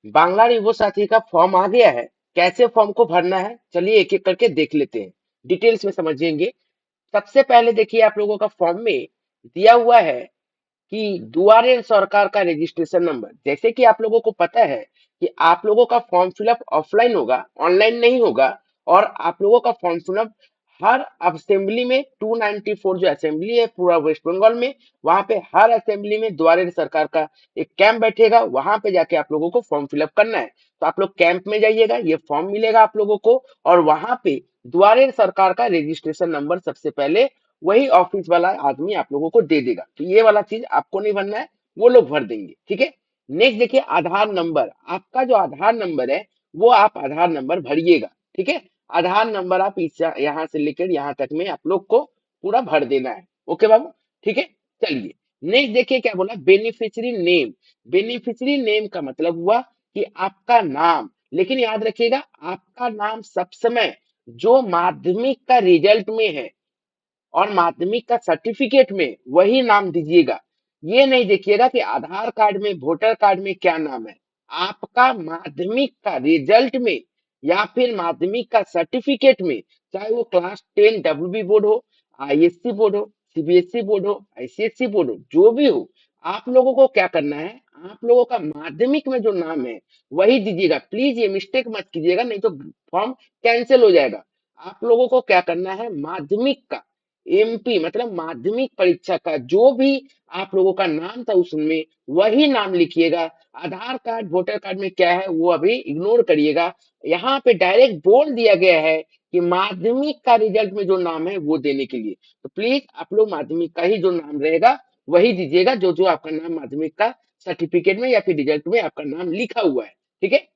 Bangla Revo साथी का form आ गया है। कैसे फॉर्म को भरना है चलिए एक एक करके देख लेते हैं, डिटेल्स में समझेंगे। सबसे पहले देखिए आप लोगों का फॉर्म में दिया हुआ है कि दुआरे सरकार का रजिस्ट्रेशन नंबर। जैसे कि आप लोगों को पता है कि आप लोगों का फॉर्म फिलअप ऑफलाइन होगा, ऑनलाइन नहीं होगा। और आप लोगों का फॉर्म फिलअप हर असेंबली में 294 जो असेंबली है पूरा वेस्ट बंगाल में, वहां पे हर असेंबली में द्वारे सरकार का एक कैंप बैठेगा, वहां पे जाके आप लोगों को फॉर्म फिलअप करना है। तो आप लोग कैंप में जाइएगा, ये फॉर्म मिलेगा आप लोगों को, और वहां पे द्वारे सरकार का रजिस्ट्रेशन नंबर सबसे पहले वही ऑफिस वाला आदमी आप लोगों को दे देगा। तो ये वाला चीज आपको नहीं भरना है, वो लोग भर देंगे, ठीक है। नेक्स्ट देखिए आधार नंबर। आपका जो आधार नंबर है वो आप आधार नंबर भरिएगा, ठीक है। आधार नंबर आप इस यहाँ से लेकर यहाँ तक में आप लोग को पूरा भर देना है। ओके बाबू, ठीक है। चलिए नेक्स्ट देखिए क्या बोला, बेनिफिशियरी नेम। बेनिफिशियरी नेम का मतलब हुआ कि आपका नाम, लेकिन याद रखिएगा आपका नाम सब समय जो माध्यमिक का रिजल्ट में है और माध्यमिक का सर्टिफिकेट में वही नाम दीजिएगा। ये नहीं देखिएगा कि आधार कार्ड में वोटर कार्ड में क्या नाम है। आपका माध्यमिक का रिजल्ट में या फिर माध्यमिक का सर्टिफिकेट में, चाहे वो क्लास 10 डब्ल्यूबी बोर्ड हो, आईएससी बोर्ड हो, सीबीएसई बोर्ड हो, आईसीएसई बोर्ड हो, जो भी हो, आप लोगों को क्या करना है, आप लोगों का माध्यमिक में जो नाम है वही दीजिएगा। प्लीज ये मिस्टेक मत कीजिएगा, नहीं तो फॉर्म कैंसिल हो जाएगा। आप लोगों को क्या करना है, माध्यमिक का एमपी मतलब माध्यमिक परीक्षा का जो भी आप लोगों का नाम था उसमें वही नाम लिखिएगा। आधार कार्ड वोटर कार्ड में क्या है वो अभी इग्नोर करिएगा। यहाँ पे डायरेक्ट बोल दिया गया है कि माध्यमिक का रिजल्ट में जो नाम है वो देने के लिए। तो प्लीज आप लोग माध्यमिक का ही जो नाम रहेगा वही दीजिएगा, जो जो आपका नाम माध्यमिक का सर्टिफिकेट में या फिर रिजल्ट में आपका नाम लिखा हुआ है, ठीक है।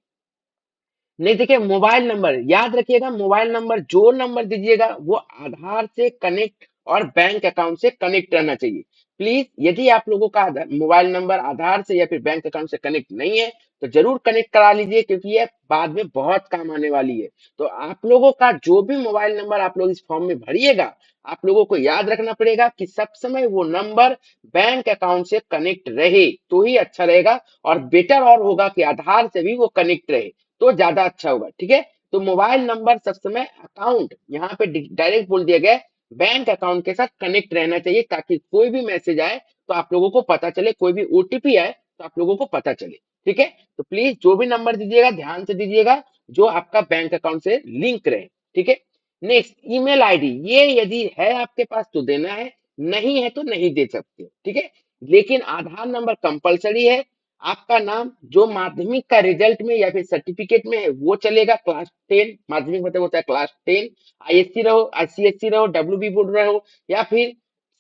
नहीं देखिए मोबाइल नंबर याद रखिएगा, मोबाइल नंबर जो नंबर दीजिएगा वो आधार से कनेक्ट और बैंक अकाउंट से कनेक्ट रहना चाहिए। प्लीज यदि आप लोगों का मोबाइल नंबर आधार से या फिर बैंक अकाउंट से कनेक्ट नहीं है तो जरूर कनेक्ट करा लीजिए, क्योंकि ये बाद में बहुत काम आने वाली है। तो आप लोगों का जो भी मोबाइल नंबर आप लोग इस फॉर्म में भरिएगा, आप लोगों को याद रखना पड़ेगा कि सब समय वो नंबर बैंक अकाउंट से कनेक्ट रहे तो ही अच्छा रहेगा। और बेटर और होगा कि आधार से भी वो कनेक्ट रहे तो ज्यादा अच्छा होगा, ठीक है। तो मोबाइल नंबर सब समय अकाउंट यहाँ पे डायरेक्ट बोल दिया गया है, बैंक अकाउंट के साथ कनेक्ट रहना चाहिए, ताकि कोई भी मैसेज आए तो आप लोगों को पता चले, कोई भी ओटीपी आए तो आप लोगों को पता चले, ठीक है। तो प्लीज जो भी नंबर दीजिएगा ध्यान से दीजिएगा जो आपका बैंक अकाउंट से लिंक रहे, ठीक है। नेक्स्ट ईमेल आईडी, ये यदि है आपके पास तो देना है, नहीं है तो नहीं दे सकते, ठीक है। लेकिन आधार नंबर कंपलसरी है। आपका नाम जो माध्यमिक का रिजल्ट में या फिर सर्टिफिकेट में है वो चलेगा, क्लास 10 माध्यमिक मतलब होता है क्लास 10, आईएससी रहो, आईसीएससी रहो, डब्ल्यूबी बोर्ड रहो या फिर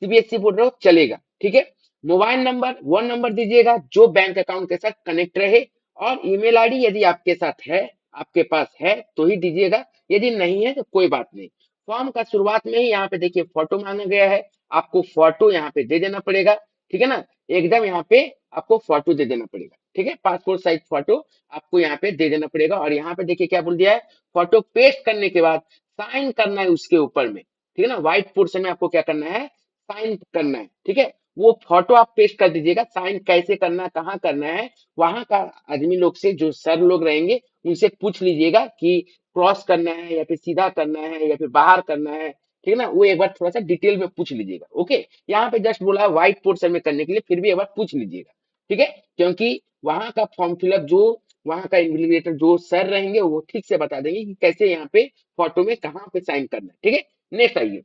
सीबीएसई बोर्ड रहो, चलेगा, ठीक है। मोबाइल नंबर वो नंबर दीजिएगा जो बैंक अकाउंट के साथ कनेक्ट रहे। और ईमेल आईडी यदि आपके साथ है, आपके पास है तो ही दीजिएगा, यदि नहीं है तो कोई बात नहीं। फॉर्म का शुरुआत में ही यहाँ पे देखिए फोटो मांगा गया है, आपको फोटो यहाँ पे दे देना पड़ेगा, ठीक है ना। एकदम यहाँ पे आपको फोटो दे देना पड़ेगा, ठीक है। पासपोर्ट साइज फोटो आपको यहाँ पे दे देना पड़ेगा। और यहाँ पे देखिए क्या बोल दिया है, फोटो पेस्ट करने के बाद साइन करना है उसके ऊपर में, ठीक है ना। व्हाइट पोर्शन में आपको क्या करना है, साइन करना है, ठीक है। वो फोटो आप पेस्ट कर दीजिएगा। साइन कैसे करना है, कहाँ करना है, वहां का आदमी लोग से जो सर लोग रहेंगे उनसे पूछ लीजिएगा कि क्रॉस करना है या फिर सीधा करना है या फिर बाहर करना है, ठीक है ना। वो एक बार थोड़ा सा डिटेल में पूछ लीजिएगा, ओके। यहाँ पे जस्ट बोला है व्हाइट पोर्शन में करने के लिए, फिर भी एक बार पूछ लीजिएगा, ठीक है। क्योंकि वहां का फॉर्म फिलअप जो वहां का इन्विजिलेटर जो सर रहेंगे वो ठीक से बता देंगे कि कैसे यहाँ पे फोटो में कहाँ पे साइन करना है, ठीक है। नेक्स्ट आइए,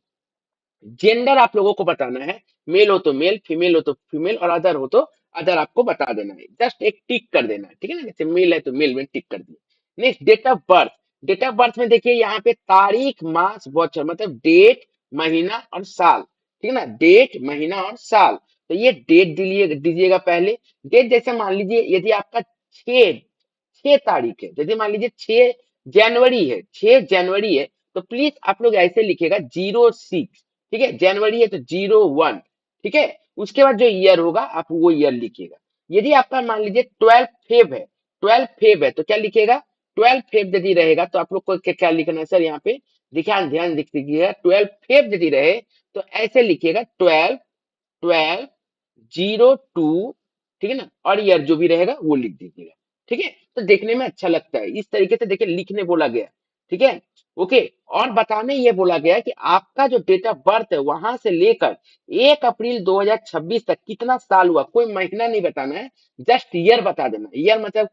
जेंडर आप लोगों को बताना है, मेल हो तो मेल, फीमेल हो तो फीमेल और अदर हो तो अदर आपको बता देना है। जस्ट एक टिक कर देना है, ठीक है ना। जैसे मेल है तो मेल में टिक कर दिया। Next date of birth. Date of birth में देखिए यहाँ पे तारीख मास बॉचर मतलब डेट महीना और साल, ठीक है ना। डेट महीना और साल, तो ये डेट दीजिएगा पहले। डेट जैसे मान लीजिए यदि आपका 6 तारीख है, यदि मान लीजिए 6 जनवरी है, 6 जनवरी है, तो प्लीज आप लोग ऐसे लिखेगा 06, ठीक है। जनवरी है तो 01, ठीक है। उसके बाद जो ईयर होगा आप वो ईयर लिखिएगा। यदि आपका मान लीजिए 12 फेब है, 12 फेब है तो क्या लिखेगा, 12 फेब यदि रहेगा तो आप लोग को क्या क्या लिखना है सर, यहाँ पे ध्यान ध्यान दिख दीजिएगा। 12 फेब यदि रहे तो ऐसे लिखिएगा 12 12 02, ठीक है ना। और ईयर जो भी रहेगा वो लिख दीजिएगा, ठीक है, तो देखने में अच्छा लगता है। इस तरीके से देखिए लिखने बोला गया, ठीक है। ओके, और बताने ये बोला गया है कि आपका जो डेट ऑफ बर्थ है वहां से लेकर 1 अप्रैल 2026 तक कितना साल हुआ, कोई महीना नहीं बताना है, जस्ट ईयर बता देना। ईयर मतलब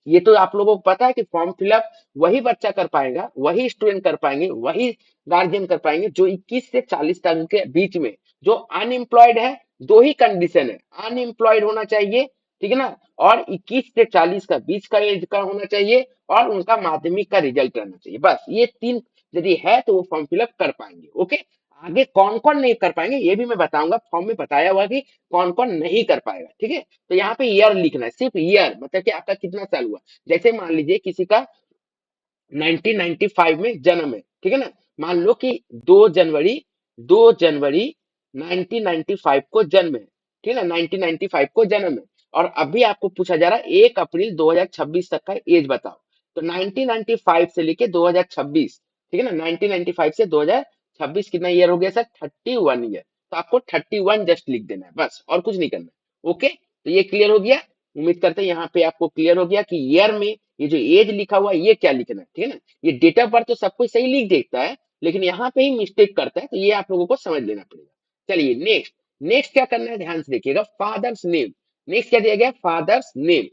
ये तो आप लोगों को पता है कि फॉर्म फिलअप वही बच्चा कर पाएगा, वही स्टूडेंट कर पाएंगे, वही गार्जियन कर पाएंगे जो 21 से 40 साल के बीच में जो अनएम्प्लॉयड है। दो ही कंडीशन है, अनएम्प्लॉयड होना चाहिए, ठीक है ना, और 21 से 40 का बीच का एज का होना चाहिए, और उनका माध्यमिक का रिजल्ट रहना चाहिए। बस ये तीन यदि है तो वो फॉर्म फिलअप कर पाएंगे। ओके, आगे कौन कौन नहीं कर पाएंगे ये भी मैं बताऊंगा, फॉर्म में बताया हुआ कि कौन कौन नहीं कर पाएगा, ठीक है। तो यहाँ पे ईयर लिखना है, सिर्फ ईयर, मतलब कि आपका कितना साल हुआ। जैसे मान लीजिए किसी का 1995 में जन्म है, ठीक है ना, मान लो कि 2 जनवरी 1995 को जन्म है, ठीक है ना, 1995 को जन्म है, और अभी आपको पूछा जा रहा है 1 अप्रैल 2026 तक का एज बताओ। तो 1995 से लेके 2026, ठीक है ना, 1995 से 2026 कितना ईयर हो गया सर, 31 ईयर। तो आपको 31 जस्ट लिख देना है, बस और कुछ नहीं करना है। ओके, तो ये क्लियर हो गया। उम्मीद करते हैं यहाँ पे आपको क्लियर हो गया कि ईयर में ये जो एज लिखा हुआ है ये क्या लिखना है, ठीक है ना। ये डेट ऑफ बर्थ तो सब कुछ सही लिख देता है, लेकिन यहाँ पे ही मिस्टेक करता है, तो ये आप लोगों को समझ लेना पड़ेगा। चलिए नेक्स्ट, नेक्स्ट क्या करना है ध्यान से देखिएगा, फादर्स नेम। नेक्स्ट क्या दिया गया, father's name,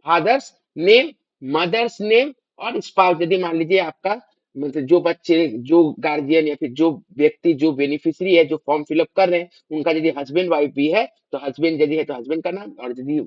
father's name, mother's name और स्पाउस। यदि मान लीजिए आपका मतलब जो बच्चे, जो गार्जियन या फिर जो व्यक्ति, जो बेनिफिशियरी है, जो फॉर्म फिलअप कर रहे हैं, उनका यदि हस्बैंड वाइफ भी है तो हस्बैंड यदि है तो हस्बैंड का नाम, और यदि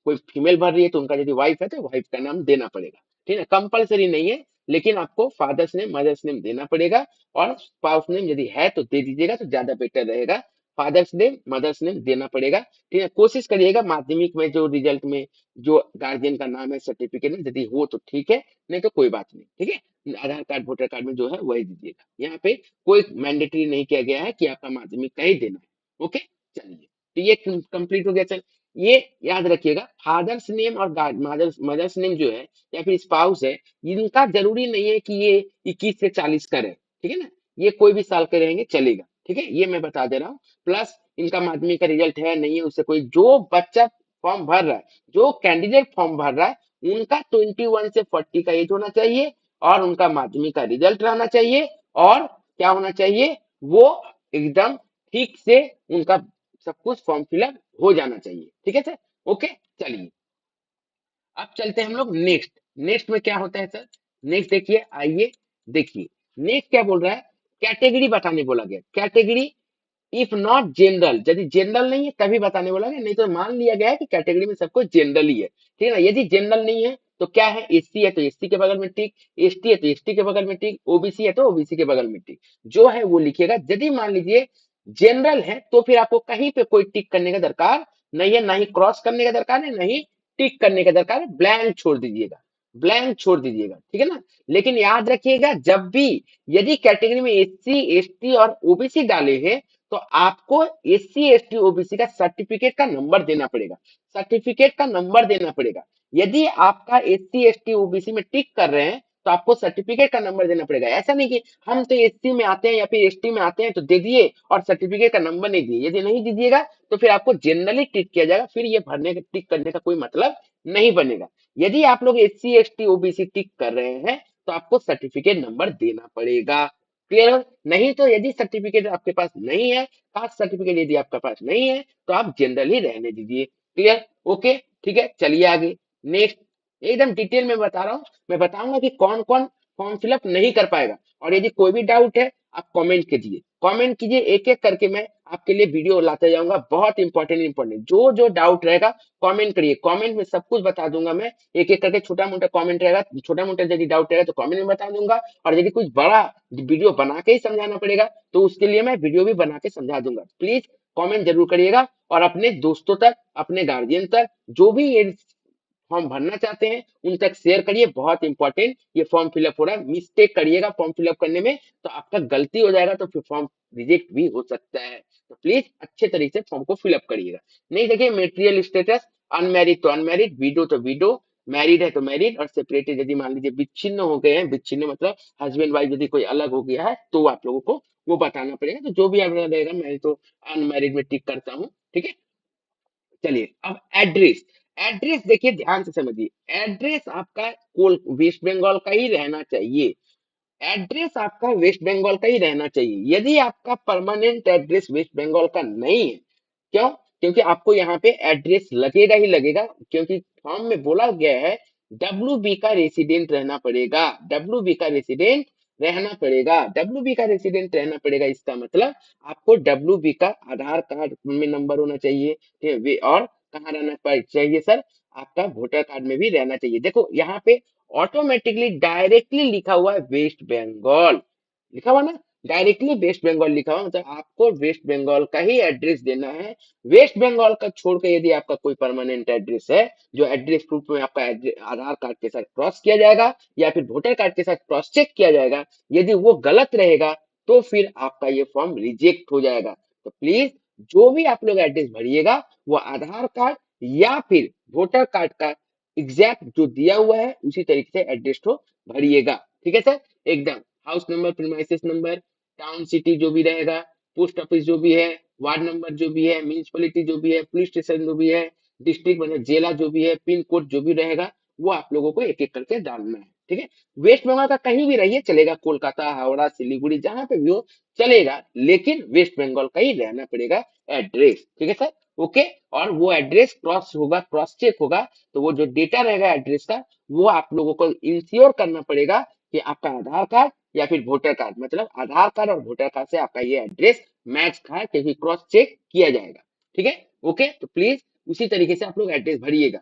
कोई फीमेल भर रही है तो उनका यदि वाइफ है तो वाइफ का नाम देना पड़ेगा, ठीक है। कंपलसरी नहीं है, लेकिन आपको फादर्स नेम मदर्स नेम देना पड़ेगा, और स्पाउस नेम यदि है तो दे दीजिएगा तो ज्यादा बेटर रहेगा। फादर्स नेम मदर्स नेम देना पड़ेगा, ठीक है। कोशिश करिएगा माध्यमिक में जो रिजल्ट में जो गार्जियन का नाम है सर्टिफिकेट में यदि हो तो ठीक है, नहीं तो कोई बात नहीं, ठीक है। आधार कार्ड वोटर कार्ड में जो है वही दीजिएगा, यहाँ पे कोई मैंडेटरी नहीं किया गया है कि आपका माध्यमिक का ही देना है। ओके, चलिए, तो ये कंप्लीट हो गया। चल, ये याद रखिएगा, फादर्स नेम और मदर्स मदर्स नेम जो है या फिर स्पाउस है, इनका जरूरी नहीं है कि ये 21 से 40 का रहे, ठीक है ना, ये कोई भी साल के रहेंगे चलेगा, ठीक है, ये मैं बता दे रहा हूँ। प्लस इनका माध्यमिक का रिजल्ट है नहीं है उससे कोई, जो बच्चा फॉर्म भर रहा है, जो कैंडिडेट फॉर्म भर रहा है, उनका 21 से 40 का एज होना चाहिए, और उनका माध्यमिक का रिजल्ट रहना चाहिए, और क्या होना चाहिए, वो एकदम ठीक से उनका सब कुछ फॉर्म फिलअप हो जाना चाहिए, ठीक है सर। ओके, चलिए अब चलते हैं हम लोग नेक्स्ट। नेक्स्ट में क्या होता है सर, नेक्स्ट देखिए, आइए देखिए, नेक्स्ट क्या बोल रहा है, कैटेगरी बताने बोला गया, कैटेगरी इफ नॉट जनरल, यदि जनरल नहीं है तभी बताने बोला गया, नहीं तो मान लिया गया है कि कैटेगरी में सब कुछ जनरल ही है, ठीक है ना। यदि जनरल नहीं है तो क्या है, एससी है तो एससी के बगल में टिक, एसटी है तो एसटी के बगल में टिक, ओबीसी है तो ओबीसी के बगल में टिक, जो है वो लिखिएगा। यदि मान लीजिए जनरल है तो फिर आपको कहीं पे कोई टिक करने का दरकार नहीं है, ना ही क्रॉस करने का दरकार है, ना ही टिक करने का दरकार है, ब्लैंक छोड़ दीजिएगा, ब्लैंक छोड़ दीजिएगा, ठीक है ना। लेकिन याद रखिएगा, जब भी यदि कैटेगरी में एससी एसटी और ओबीसी डाले हैं तो आपको एससी एसटी ओबीसी का सर्टिफिकेट का नंबर देना पड़ेगा, सर्टिफिकेट का नंबर देना पड़ेगा। यदि आपका एससी एसटी ओबीसी में टिक कर रहे हैं तो आपको सर्टिफिकेट का नंबर देना पड़ेगा। ऐसा नहीं कि हम तो एससी में आते हैं या फिर एसटी में आते हैं तो दे दिए और सर्टिफिकेट का नंबर नहीं दिए, यदि नहीं दीजिएगा तो फिर आपको जनरली टिक किया जाएगा, फिर ये भरने टिक करने का कोई मतलब नहीं बनेगा। यदि आप लोग एससी एसटी ओबीसी टिक कर रहे हैं तो आपको सर्टिफिकेट नंबर देना पड़ेगा, क्लियर। नहीं तो यदि सर्टिफिकेट आपके पास नहीं है, कास्ट सर्टिफिकेट यदि आपके पास नहीं है तो आप जनरल ही रहने दीजिए, क्लियर। ओके, ठीक है, चलिए आगे नेक्स्ट, एकदम डिटेल में बता रहा हूँ, मैं बताऊंगा कि कौन कौन फॉर्म फिलअप नहीं कर पाएगा, और यदि कोई भी डाउट है आप कमेंट कीजिए, कमेंट कीजिए, एक एक करके मैं आपके लिए वीडियो लाते जाऊंगा, बहुत इंपॉर्टेंट इंपॉर्टेंट जो जो डाउट रहेगा कमेंट करिए, कमेंट में सब कुछ बता दूंगा मैं, एक एक करके छोटा मोटा कमेंट रहेगा, छोटा मोटा यदि डाउट रहेगा तो कमेंट में बता दूंगा, और यदि कुछ बड़ा वीडियो बना के ही समझाना पड़ेगा तो उसके लिए मैं वीडियो भी बना के समझा दूंगा। प्लीज कमेंट जरूर करिएगा, और अपने दोस्तों तक, अपने गार्जियन तक, जो भी ये फॉर्म भरना चाहते हैं उन तक शेयर करिए, बहुत इंपॉर्टेंट ये फॉर्म फिलअप हो रहा है, मिस्टेक करिएगा फॉर्म फिलअप करने में तो आपका गलती हो जाएगा, तो फिर फॉर्म रिजेक्ट भी हो सकता है। तो प्लीज अच्छे तरीके से फॉर्म को फिलअप करिएगा। नहीं देखिए, मेटेरियल स्टेटस अनमैरिड तो अनमैरिड, विडो तो विडो, मैरिड है तो मैरिड, और सेपरेटेड यदि मान लीजिए विच्छिन्न हो गए हैं, विच्छिन्न मतलब हस्बैंड वाइफ यदि कोई अलग हो गया है तो आप लोगों को वो बताना पड़ेगा। तो जो भी आप रहेगा, मैं तो अनमैरिड में टिक करता हूँ, ठीक है। चलिए अब एड्रेस, एड्रेस देखिए ध्यान से समझिए, एड्रेस आपका कोल वेस्ट बंगाल का ही रहना चाहिए, एड्रेस आपका वेस्ट बंगाल का ही रहना चाहिए। यदि आपका परमानेंट एड्रेस वेस्ट बंगाल का नहीं है, क्यों? क्योंकि आपको यहाँ पे एड्रेस लगेगा ही लगेगा, क्योंकि फॉर्म में बोला गया है डब्ल्यू बी का रेसिडेंट रहना पड़ेगा, डब्ल्यू बी का रेसिडेंट रहना पड़ेगा, डब्ल्यू बी का रेसिडेंट रहना पड़ेगा। इसका मतलब आपको डब्ल्यू बी का आधार कार्ड में नंबर होना चाहिए, ठीक है? और कहाँ रहना चाहिए सर? आपका वोटर कार्ड में भी रहना चाहिए। देखो यहाँ पे ऑटोमेटिकली डायरेक्टली लिखा हुआ है वेस्ट बंगाल, लिखा हुआ ना, डायरेक्टली वेस्ट बंगाल लिखा हुआ, मतलब आपको वेस्ट बंगाल का ही एड्रेस देना है। वेस्ट बंगाल का छोड़ के यदि आपका कोई परमानेंट एड्रेस है, जो एड्रेस प्रूफ में आपका आधार कार्ड के साथ क्रॉस किया जाएगा या फिर वोटर कार्ड के साथ क्रॉस चेक किया जाएगा, यदि वो गलत रहेगा तो फिर आपका ये फॉर्म रिजेक्ट हो जाएगा। तो प्लीज जो भी आप लोग एड्रेस भरिएगा वो आधार कार्ड या फिर वोटर कार्ड का एग्जैक्ट जो दिया हुआ है उसी तरीके से एड्रेस को भरिएगा, ठीक है सर? एकदम house number, premises number, town city जो भी रहेगा, पोस्ट ऑफिस जो भी है, वार्ड नंबर जो भी है, म्यूनिसिपैलिटी जो भी है, पुलिस स्टेशन जो भी है, डिस्ट्रिक्ट मतलब जिला जो भी है, पिन कोड जो भी रहेगा, वो आप लोगों को एक एक करके डालना है, ठीक है? वेस्ट बंगाल का कहीं भी रहिए चलेगा, कोलकाता, हावड़ा, सिलीगुड़ी, जहां पे भी हो चलेगा, लेकिन वेस्ट बंगाल का ही रहना पड़ेगा एड्रेस, ठीक है सर? ओके। और वो एड्रेस क्रॉस होगा, क्रॉस चेक होगा, तो वो जो डेटा रहेगा एड्रेस का, वो आप लोगों को इंश्योर करना पड़ेगा कि आपका आधार कार्ड या फिर वोटर कार्ड, मतलब आधार कार्ड और वोटर कार्ड से आपका ये एड्रेस मैच खा है, क्योंकि क्रॉस चेक किया जाएगा, ठीक है? ओके, तो प्लीज उसी तरीके से आप लोग एड्रेस भरिएगा।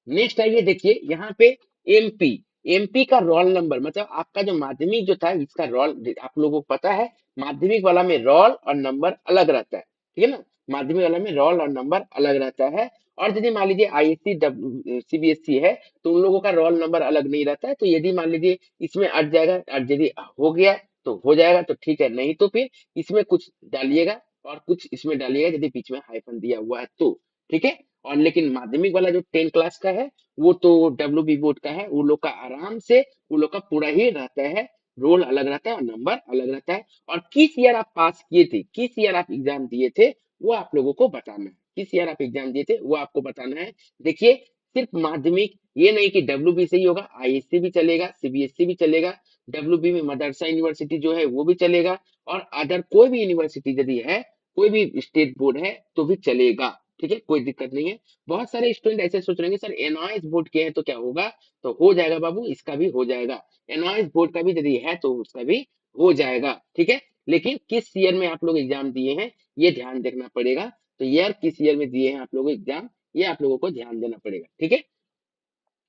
नेक्स्ट आइए, देखिए यहाँ पे एमपी, एमपी का रोल नंबर, मतलब आपका जो माध्यमिक जो था इसका रोल, आप लोगों को पता है माध्यमिक वाला में रोल और नंबर अलग रहता है, ठीक है ना? माध्यमिक वाला में रोल और नंबर अलग रहता है। और यदि मान लीजिए आईएससी सीबीएसई है तो उन लोगों का रोल नंबर अलग नहीं रहता है। तो यदि मान लीजिए इसमें अट जाएगा, यदि हो गया तो हो जाएगा तो ठीक है, नहीं तो फिर इसमें कुछ डालिएगा और कुछ इसमें डालिएगा यदि बीच में हाइफन दिया हुआ है तो, ठीक है? और लेकिन माध्यमिक वाला जो 10 क्लास का है वो तो डब्ल्यू बी बोर्ड का है, वो लोग का आराम से वो लोग का पूरा ही रहता है, रोल अलग रहता है और नंबर अलग रहता है। और किस ईयर आप पास किए थे, किस ईयर आप एग्जाम दिए थे, वो आप लोगों को बताना है, किस ईयर आप एग्जाम दिए थे वो आपको बताना है। देखिए सिर्फ माध्यमिक ये नहीं कि डब्ल्यू बी से ही होगा, आईएससी भी चलेगा, सीबीएसई भी चलेगा, डब्ल्यू बी में मदरसा यूनिवर्सिटी जो है वो भी चलेगा, और अदर कोई भी यूनिवर्सिटी यदि है, कोई भी स्टेट बोर्ड है तो भी चलेगा, ठीक है? कोई दिक्कत नहीं है। बहुत सारे स्टूडेंट ऐसे सोच रहे हैं सर एनआईएस बोर्ड के हैं तो क्या होगा, तो हो जाएगा बाबू, इसका भी हो जाएगा, एनआईएस बोर्ड का भी यदि है तो उसका भी हो जाएगा, ठीक है? लेकिन किस ईयर में आप लोग एग्जाम दिए हैं ये ध्यान देखना पड़ेगा। तो ईयर किस ईयर में दिए हैं आप लोग एग्जाम, ये आप लोगों को ध्यान देना पड़ेगा, ठीक है?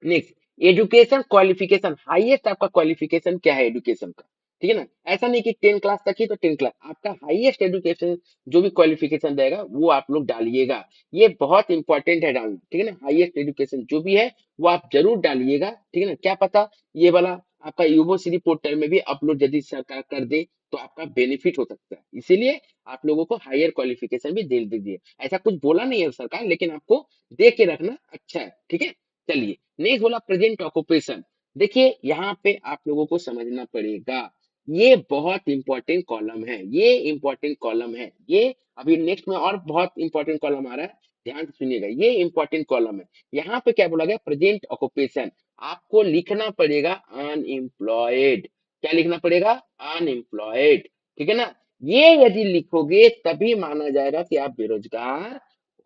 नेक्स्ट, एजुकेशन क्वालिफिकेशन, हाईएस्ट आपका क्वालिफिकेशन क्या है एजुकेशन का, ठीक है ना? ऐसा नहीं कि 10 क्लास तक ही तो 10 क्लास, आपका हाईएस्ट एजुकेशन जो भी क्वालिफिकेशन रहेगा वो आप लोग डालिएगा, ये बहुत इंपॉर्टेंट है डालना, ठीक है ना? हाईएस्ट एजुकेशन जो भी है वो आप जरूर डालिएगा, ठीक है ना? क्या पता ये वाला आपका यूनिवर्सिटी पोर्टल में भी अपलोड यदि सरकार कर दे तो आपका बेनिफिट हो सकता है, इसीलिए आप लोगों को हायर क्वालिफिकेशन भी दे दीजिए। ऐसा कुछ बोला नहीं है सरकार, लेकिन आपको देख के रखना अच्छा है, ठीक है? चलिए नेक्स्ट बोला प्रेजेंट ऑक्यूपेशन। देखिए यहाँ पे आप लोगों को समझना पड़ेगा, ये बहुत इंपॉर्टेंट कॉलम है, ये इंपॉर्टेंट कॉलम है, ये अभी नेक्स्ट में और बहुत इंपॉर्टेंट कॉलम आ रहा है, ध्यान से सुनिएगा, ये इंपॉर्टेंट कॉलम है। यहाँ पे क्या बोला गया, प्रेजेंट ऑक्यूपेशन, आपको लिखना पड़ेगा अनएम्प्लॉयड, क्या लिखना पड़ेगा, अनएम्प्लॉयड, ठीक है ना? ये यदि लिखोगे तभी माना जाएगा कि आप बेरोजगार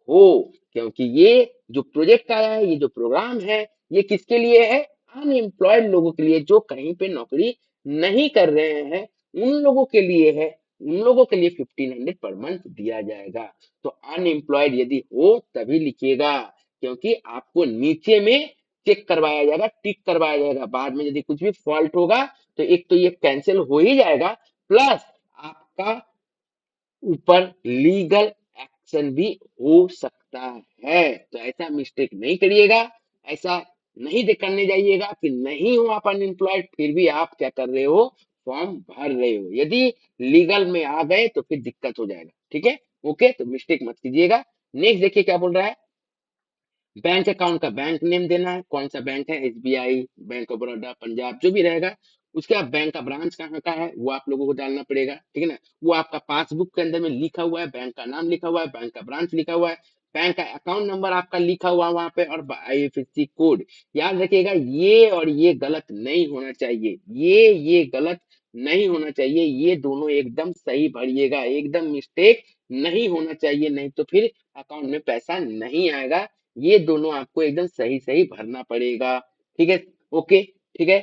हो, क्योंकि ये जो प्रोजेक्ट आया है, ये जो प्रोग्राम है, ये किसके लिए है, अनएम्प्लॉयड लोगों के लिए, जो कहीं पे नौकरी नहीं कर रहे हैं उन लोगों के लिए है, उन लोगों के लिए 1500 पर मंथ दिया जाएगा। तो अनएम्प्लॉयड यदि हो तभी लिखिएगा, क्योंकि आपको नीचे में चेक करवाया जाएगा, टिक करवाया जाएगा, बाद में यदि कुछ भी फॉल्ट होगा तो एक तो ये कैंसिल हो ही जाएगा, प्लस आपका ऊपर लीगल एक्शन भी हो सकता है। तो ऐसा मिस्टेक नहीं करिएगा, ऐसा नहीं करने जाइएगा कि नहीं हो आप अनएम्प्लॉयड फिर भी आप क्या कर रहे हो, फॉर्म भर रहे हो, यदि लीगल में आ गए तो फिर दिक्कत हो जाएगा, ठीक है? ओके, तो मिस्टेक मत कीजिएगा। नेक्स्ट देखिए क्या बोल रहा है, बैंक अकाउंट का बैंक नेम देना है, कौन सा बैंक है, SBI, bank of Baroda, Punjab जो भी रहेगा। उसके बाद बैंक का ब्रांच कहाँ का है वो आप लोगों को डालना पड़ेगा, ठीक है ना? वो आपका पासबुक के अंदर में लिखा हुआ है, बैंक का नाम लिखा हुआ है, बैंक का ब्रांच लिखा हुआ है, बैंक का अकाउंट नंबर आपका लिखा हुआ वहां पे और आईएफएससी कोड। याद रखिएगा ये और ये गलत नहीं होना चाहिए, ये गलत नहीं होना चाहिए, ये दोनों एकदम सही भरिएगा, एकदम मिस्टेक नहीं होना चाहिए, नहीं तो फिर अकाउंट में पैसा नहीं आएगा। ये दोनों आपको एकदम सही सही भरना पड़ेगा। ठीक है, ओके, ठीक है,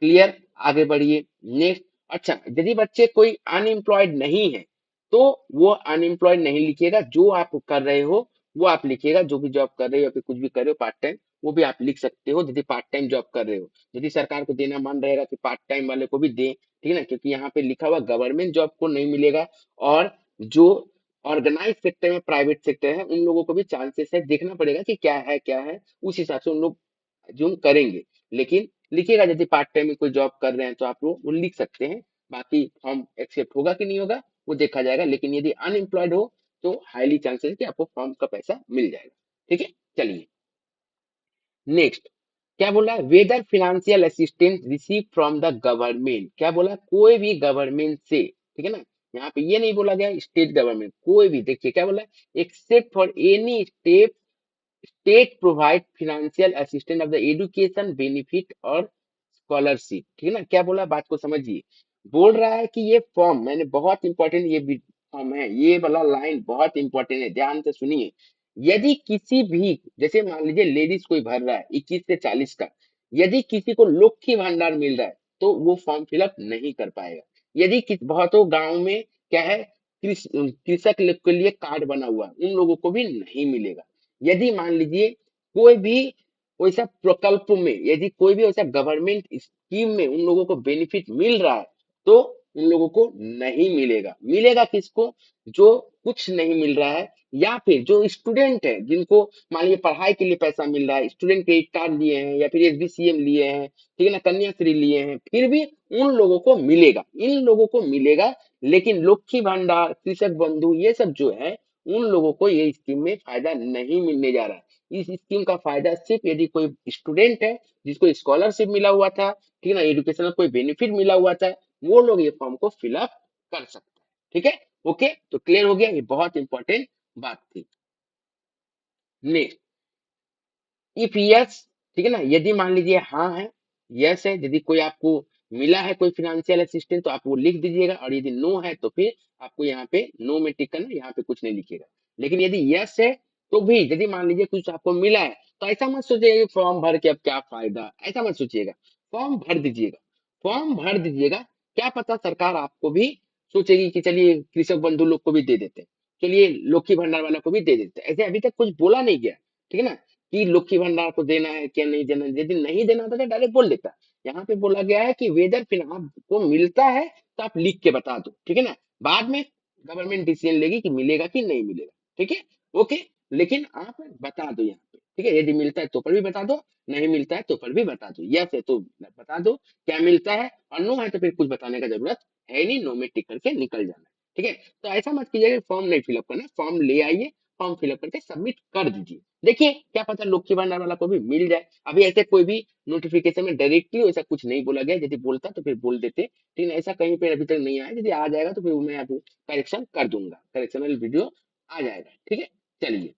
क्लियर, आगे बढ़िए। नेक्स्ट, अच्छा यदि बच्चे कोई अनएम्प्लॉयड नहीं है तो वो अनएम्प्लॉयड नहीं लिखिएगा, जो आप कर रहे हो वो आप लिखिएगा, जो भी जॉब कर रहे हो या फिर कुछ भी कर रहे हो पार्ट टाइम, वो भी आप लिख सकते हो यदि पार्ट टाइम जॉब कर रहे हो। यदि सरकार को देना मन रहेगा तो पार्ट टाइम वाले को भी दें, ठीक है ना, क्योंकि यहाँ पे लिखा हुआ गवर्नमेंट जॉब को नहीं मिलेगा, और जो ऑर्गेनाइज सेक्टर में प्राइवेट सेक्टर है उन लोगों को भी चांसेस है, देखना पड़ेगा कि क्या है, उस हिसाब से उन लोग जो करेंगे। लेकिन लिखिएगा यदि पार्ट टाइम में कोई जॉब कर रहे हैं तो आप लोग वो लिख सकते हैं, बाकी फॉर्म एक्सेप्ट होगा कि नहीं होगा वो देखा जाएगा। लेकिन यदि अनएम्प्लॉयड हो तो हाईली चांसेस कि आपको फॉर्म का पैसा मिल जाएगा। ठीक है, चलिए नेक्स्ट, क्या बोला, whether financial assistance receive from the government, क्या बोला, कोई भी गवर्नमेंट से, ठीक है ना, यहाँ पे ये नहीं बोला गया स्टेट गवर्नमेंट, कोई भी, देखिए क्या बोला, except for any state, state provide financial assistance of the education benefit और स्कॉलरशिप, ठीक है ना, क्या बोला, बात को समझिए। बोल रहा है कि ये फॉर्म, मैंने बहुत इंपॉर्टेंट ये फॉर्म है, ये वाला लाइन बहुत इंपॉर्टेंट है, ध्यान से सुनिए। यदि किसी भी, जैसे मान लीजिए लेडीज कोई भर रहा है 21 से 40 का, यदि किसी को लक्ष्मी भंडार मिल रहा है तो वो फॉर्म फिलअप नहीं कर पाएगा। यदि बहुतों गांव में क्या है, कृषक लोग के लिए कार्ड बना हुआ है, उन लोगों को भी नहीं मिलेगा। यदि मान लीजिए कोई भी वैसा प्रकल्प में, यदि कोई भी वैसा गवर्नमेंट स्कीम में उन लोगों को बेनिफिट मिल रहा है तो उन लोगों को नहीं मिलेगा। मिलेगा किसको, जो कुछ नहीं मिल रहा है, या फिर जो स्टूडेंट है जिनको मान लीजिए पढ़ाई के लिए पैसा मिल रहा है, स्टूडेंट क्रेडिट कार्ड लिए हैं या फिर एसबीसीएम लिए हैं, ठीक है ना, कन्याश्री लिए हैं, फिर भी उन लोगों को मिलेगा, इन लोगों को मिलेगा। लेकिन लक्ष्मी भंडार, कृषक बंधु, ये सब जो है उन लोगों को ये स्कीम में फायदा नहीं मिलने जा रहा है। इस स्कीम का फायदा सिर्फ यदि कोई स्टूडेंट है जिसको स्कॉलरशिप मिला हुआ था, ठीक है ना, एजुकेशनल कोई बेनिफिट मिला हुआ था, वो लोग ये फॉर्म को फिलअप कर सकते हैं। ठीक है, ओके, तो क्लियर हो गया, ये बहुत इंपॉर्टेंट बात थी। नेक्स्ट, इफ यस, ठीक है ना, यदि मान लीजिए हाँ है, यस है, यदि कोई आपको मिला है कोई फिनेंशियल असिस्टेंट तो आप वो लिख दीजिएगा, और यदि नो है तो फिर आपको यहाँ पे नो में टिक करना, यहाँ पे कुछ नहीं लिखिएगा। लेकिन यदि यस है तो भी यदि मान लीजिए कुछ आपको मिला है तो ऐसा मत सोचिएगा कि फॉर्म भर के अब क्या फायदा, ऐसा मत सोचिएगा, फॉर्म भर दीजिएगा, फॉर्म भर दीजिएगा। क्या पता सरकार आपको भी सोचेगी कि चलिए कृषक बंधु लोग को भी दे देते हैं, चलिए लक्ष्मी भंडार वाला को भी दे देते हैं, ऐसे अभी तक कुछ बोला नहीं गया, ठीक है ना, कि लक्ष्मी भंडार को देना है क्या नहीं देना, यदि नहीं देना था तो डायरेक्ट बोल देता। यहाँ पे बोला गया है कि वेदर फिर आपको मिलता है तो आप लिख के बता दो, ठीक है ना, बाद में गवर्नमेंट डिसीजन लेगी कि मिलेगा कि नहीं मिलेगा। ठीक है, ओके, लेकिन आप बता दो यहाँ पे, ठीक है, यदि मिलता है तो पर भी बता दो, नहीं मिलता है तो पर भी बता दो, यस है तो बता दो क्या मिलता है, और नो है तो फिर कुछ बताने का जरूरत है नहीं, नो में टिक करके निकल जाना है। ठीक है, तो ऐसा मत कीजिएगा फॉर्म नहीं फिलअप करना, फॉर्म ले आइए, फॉर्म फिलअप करके सबमिट कर दीजिए। देखिए क्या पता लक्ष्मी भंडार वाला को भी मिल जाए। अभी ऐसे कोई भी नोटिफिकेशन में डायरेक्टली ऐसा कुछ नहीं बोला गया, यदि बोलता तो फिर बोल देते, लेकिन ऐसा कहीं पे अभी तक नहीं आया, यदि आ जाएगा तो फिर मैं आपको करेक्शन कर दूंगा, करेक्शनल वीडियो आ जाएगा। ठीक है, चलिए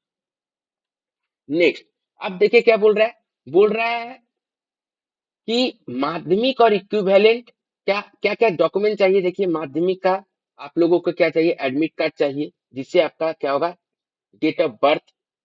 नेक्स्ट, अब देखिए क्या बोल रहा है, बोल रहा है कि माध्यमिक और इक्विवेलेंट क्या क्या डॉक्यूमेंट चाहिए। देखिए माध्यमिक का आप लोगों को क्या चाहिए, एडमिट कार्ड चाहिए, जिससे आपका क्या होगा, डेट ऑफ बर्थ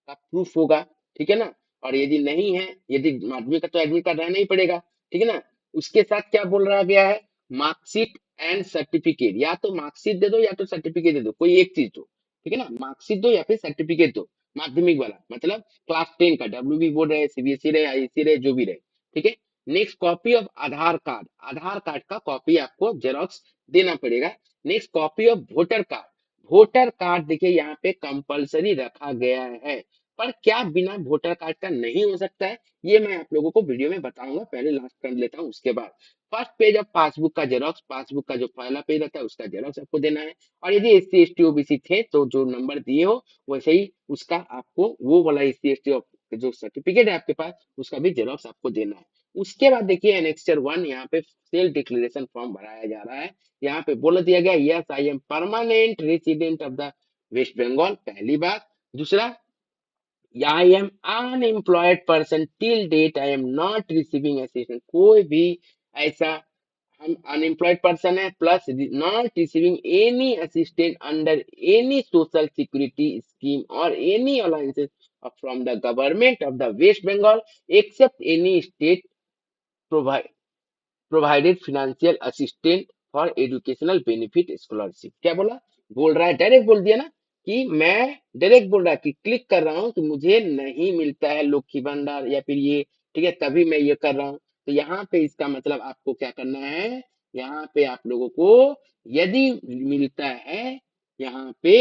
का प्रूफ होगा, ठीक है ना, और यदि नहीं है, यदि माध्यमिक का तो एडमिट कार्ड रहना ही पड़ेगा, ठीक है ना। उसके साथ क्या बोल रहा गया है, मार्कशीट एंड सर्टिफिकेट, या तो मार्कशीट दे दो या तो सर्टिफिकेट दे दो, कोई एक चीज दो, ठीक है ना, मार्कशीट दो या फिर सर्टिफिकेट दो, माध्यमिक वाला मतलब क्लास 10 का, डब्ल्यू बोर्ड रहे, सीबीएसई रहे, आईसी रहे, जो भी रहे। ठीक है, next copy of Aadhaar card, Aadhaar card का कॉपी आपको जेरोक्स देना पड़ेगा। Next copy of voter card, voter card देखिए यहाँ पे कंपलसरी रखा गया है, पर क्या बिना वोटर कार्ड का नहीं हो सकता है, ये मैं आप लोगों को वीडियो में बताऊंगा, पहले लास्ट कर लेता हूँ उसके बाद। फर्स्ट पेज ऑफ पासबुक का जेरोक्स, पासबुक का जो पहला पेज रहता है उसका जेरोक्स आपको देना है, और यदि एससी एसटी ओबीसी थे तो जो नंबर दिए हो वैसे ही उसका आपको वो वाला एससी एसटी जो सर्टिफिकेट है आपके पास उसका भी जेरोक्स आपको देना है। उसके बाद देखिए एनेक्स्चर 1 यहाँ पे सेल्फ डिक्लेरेशन फॉर्म भराया जा रहा है। यहाँ पे बोल दिया गया yes I am permanent resident of the West Bengal, पहली बात। दूसरा, I am unemployed person till date I am not receiving assistance, कोई भी ऐसा हम अनएम्प्लॉयड पर्सन है plus not receiving any assistant under any social security scheme और any allowances from the government of the West Bengal except any state provided financial assistant for educational benefit scholarship. क्या बोला, बोल रहा है, डायरेक्ट बोल दिया ना कि मैं, डायरेक्ट बोल रहा है कि क्लिक कर रहा हूँ कि मुझे नहीं मिलता है लक्ष्मी भंडार या फिर ये, ठीक है, तभी मैं ये कर रहा हूँ। तो यहाँ पे इसका मतलब आपको क्या करना है, यहाँ पे आप लोगों को यदि मिलता है यहाँ पे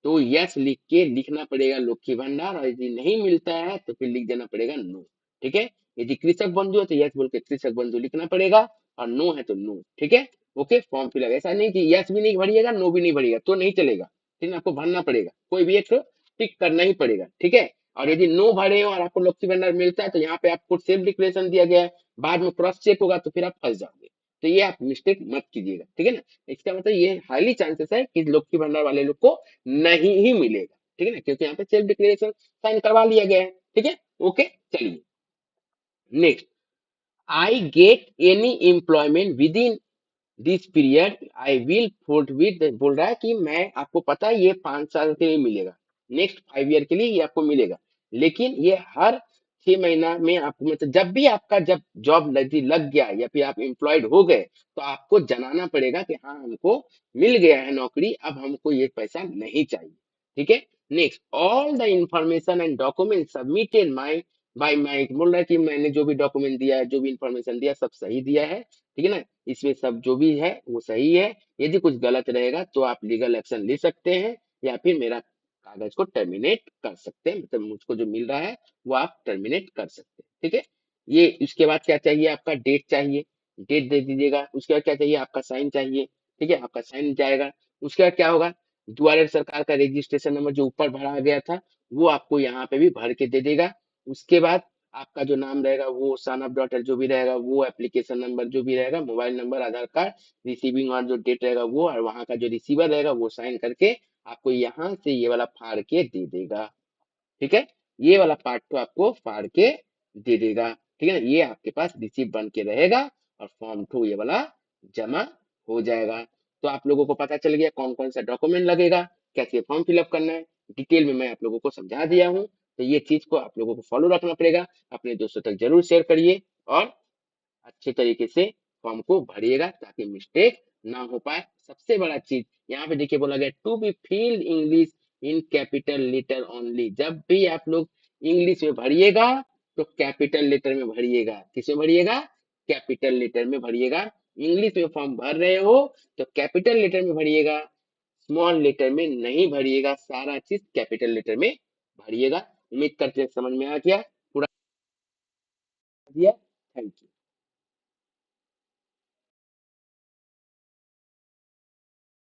तो यस लिख के लिखना पड़ेगा लक्ष्मी भंडार, और यदि नहीं मिलता है तो फिर लिख देना पड़ेगा नो। ठीक है, यदि कृषक बंधु है तो यस बोल के कृषक बंधु लिखना पड़ेगा, और नो है तो नो। ठीक है, ओके, फॉर्म फिलअप ऐसा नहीं कि यस भी नहीं भरिएगा नो भी नहीं भरिएगा तो नहीं चलेगा, ठीक है, आपको भरना पड़ेगा, कोई भी एक टिक करना ही पड़ेगा। ठीक है, और यदि नो भरे हो और आपको लक्ष्मी भंडार मिलता है तो यहाँ पे आपको सेल्फ डिक्लेरेशन दिया गया है, बाद में क्रॉस चेक होगा तो फिर आप फंस जाओगे, तो ये आप मिस्टेक मत कीजिएगा। ठीक है ना, इसका मतलब ये हाईली चांसेस है कि लक्ष्मी भंडार वाले लोग को नहीं ही मिलेगा। ठीक है ना, क्योंकि यहाँ पे सेल्फ डिक्लेरेशन साइन करवा लिया गया है। ठीक है, ओके, चलिए next, I get any employment with in this period I will forthwith, बोल रहा है कि मैं, आपको पता है ये 5 साल के लिए मिलेगा, नेक्स्ट 5 ईयर के लिए ये आपको मिलेगा, लेकिन ये हर 6 महीना में आपको, मतलब जब भी आपका जब जॉब लग गया या फिर आप एम्प्लॉयड हो गए तो आपको जनाना पड़ेगा कि हाँ हमको मिल गया है नौकरी, अब हमको ये पैसा नहीं चाहिए। ठीक है, next, all the information and document submitted my by my, बोल रहा है कि मैंने जो भी डॉक्यूमेंट दिया है, जो भी इंफॉर्मेशन दिया सब सही दिया है। ठीक है ना, इसमें सब जो भी है वो सही है, यदि कुछ गलत रहेगा तो आप लीगल एक्शन ले सकते हैं या फिर मेरा कागज को टर्मिनेट कर सकते हैं, मतलब मुझको जो मिल रहा है वो आप टर्मिनेट कर सकते हैं। ठीक है, ये इसके बाद क्या चाहिए, आपका डेट चाहिए, डेट दे दीजिएगा। उसके बाद क्या चाहिए, आपका साइन चाहिए। ठीक है, आपका साइन जाएगा। उसके बाद क्या होगा, द्वारा सरकार का रजिस्ट्रेशन नंबर जो ऊपर भरा गया था वो आपको यहाँ पे भी भर के दे देगा। उसके बाद आपका जो नाम रहेगा वो सन ऑफ डॉटर जो भी रहेगा वो, एप्लीकेशन नंबर जो भी रहेगा, मोबाइल नंबर, आधार कार्ड, रिसीविंग और जो डेट रहेगा वो, और वहां का जो रिसीवर रहेगा वो साइन करके आपको यहाँ से ये वाला फाड़ के दे देगा। ठीक है, ये वाला पार्ट तो आपको फाड़ के दे देगा। ठीक है ना, ये आपके पास रिसीप्ट बन के रहेगा और फॉर्म 2 ये वाला जमा हो जाएगा। तो आप लोगों को पता चल गया कौन कौन सा डॉक्यूमेंट लगेगा, कैसे फॉर्म फिलअप करना है, डिटेल में मैं आप लोगों को समझा दिया हूँ। तो ये चीज को आप लोगों को फॉलो रखना पड़ेगा, अपने दोस्तों तक जरूर शेयर करिए और अच्छे तरीके से फॉर्म को भरिएगा ताकि मिस्टेक ना हो पाए। सबसे बड़ा चीज यहाँ पे देखिए बोला गया to be filled English in capital letter only, जब भी आप लोग इंग्लिश में भरिएगा तो कैपिटल लेटर में भरिएगा। किसमें भरिएगा, कैपिटल लेटर में भरिएगा। इंग्लिश में फॉर्म भर रहे हो तो कैपिटल लेटर में भरिएगा, स्मॉल लेटर में नहीं भरिएगा, सारा चीज कैपिटल लेटर में भरिएगा। उम्मीद करते हैं समझ में आ गया पूरा दिया। Thank you.